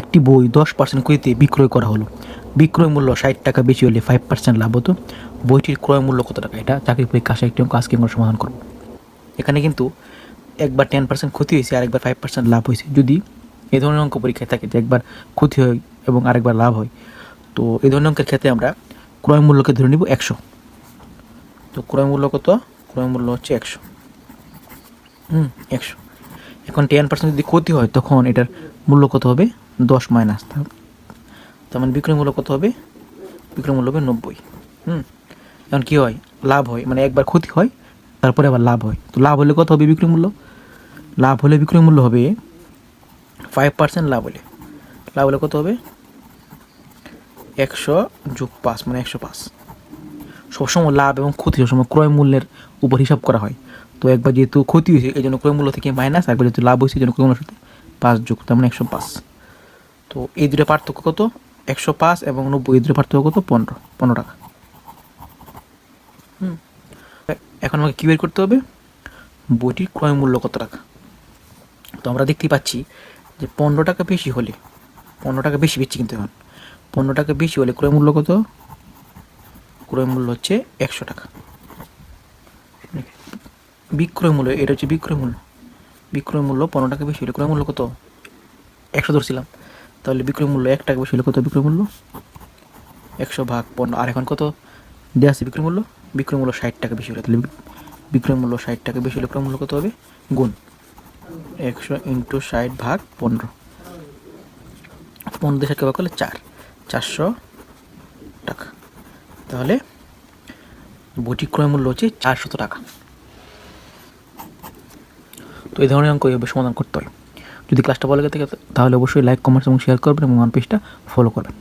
একটি বই 10% ক্ষতিতে বিক্রয় করা হলো। বিক্রয় মূল্য 60 টাকা বেশি হলে 5% লাভ হতো। বইটির ক্রয় মূল্য কত টাকা? এটা চাকরি পরীক্ষা আসা একটি অঙ্ক, আজকে আমরা সমাধান করব। এখানে কিন্তু একবার 10% ক্ষতি হয়েছে, আরেকবার 5% লাভ হয়েছে। যদি এই ধরনের অঙ্ক পরীক্ষায় থাকে যে একবার ক্ষতি হয় এবং আরেকবার লাভ হয়, তো এই ধরনের অঙ্কের ক্ষেত্রে আমরা ক্রয় মূল্যকে ধরে নিব 100। তো ক্রয় মূল্য কত? ক্রয় মূল্য হচ্ছে 100। 100। এখন 10% যদি ক্ষতি হয় তখন এটার মূল্য কত হবে? 10 মাইনাস, তার মানে বিক্রয় মূল্য কত হবে? বিক্রয় মূল্য হবে 90। এখন কী হয়? লাভ হয়, মানে একবার ক্ষতি হয় তারপরে আবার লাভ হয়। তো লাভ হলে কত হবে বিক্রয় মূল্য? লাভ হলে বিক্রয় মূল্য হবে 5% লাভ হলে। লাভ হলে কত হবে? 100 যোগ 5 মানে 105। সবসময় লাভ এবং ক্ষতি সবসময় ক্রয় মূল্যের উপর হিসাব করা হয়। তো একবার যেহেতু ক্ষতি হয়েছে এই জন্য ক্রয় মূল্য থেকে মাইনাস, একবার যেহেতু লাভ হয়েছে এই জন্য ক্রয় মূল্যের সাথে 5 যোগ, তার মানে 105। তো এই দুটো পার্থক্য কত? 105 এবং 90, এই দুটো পার্থক্য কত? 15 টাকা। এখন আমাকে কী বের করতে হবে? বইটির ক্রয় মূল্য কত টাকা। তো আমরা দেখতেই পাচ্ছি যে 15 টাকা বেশি হলে, 15 টাকা বেশি বেচছি কিন্তু এখন 15 টাকা বেশি হলে ক্রয় মূল্য কত? ক্রয় মূল্য হচ্ছে 100 টাকা। বিক্রয় মূল্য, এটা হচ্ছে বিক্রয় মূল্য। বিক্রয় মূল্য 15 টাকা বেশি হলে ক্রয় মূল্য কত? 100 ধরছিলাম, তাহলে বিক্রয় মূল্য 1 টাকা বেশি হলে কত বিক্রয় মূল্য? 100 ভাগ 15। আর এখন কত দেওয়া আছে বিক্রয় মূল্য? বিক্রয় মূল্য 60 টাকা বেশি হলে, তাহলে বিক্রয় মূল্য 60 টাকা বেশি হলে ক্রয় মূল্য কত হবে? গুণ 100 ইন্টু 60 ভাগ 15। 15 দিয়ে 60 ভাগ করলে 400 টাকা। তাহলে বইটির ক্রয় মূল্য হচ্ছে 400 টাকা। তো এই ধরনের অঙ্ক এইভাবে সমাধান করতে হয়। যদি ক্লাসটা ভালো লাগে থাকে তাহলে অবশ্যই লাইক, কমেন্টস এবং শেয়ার করবেন এবং আমার পেজটা ফলো করবেন।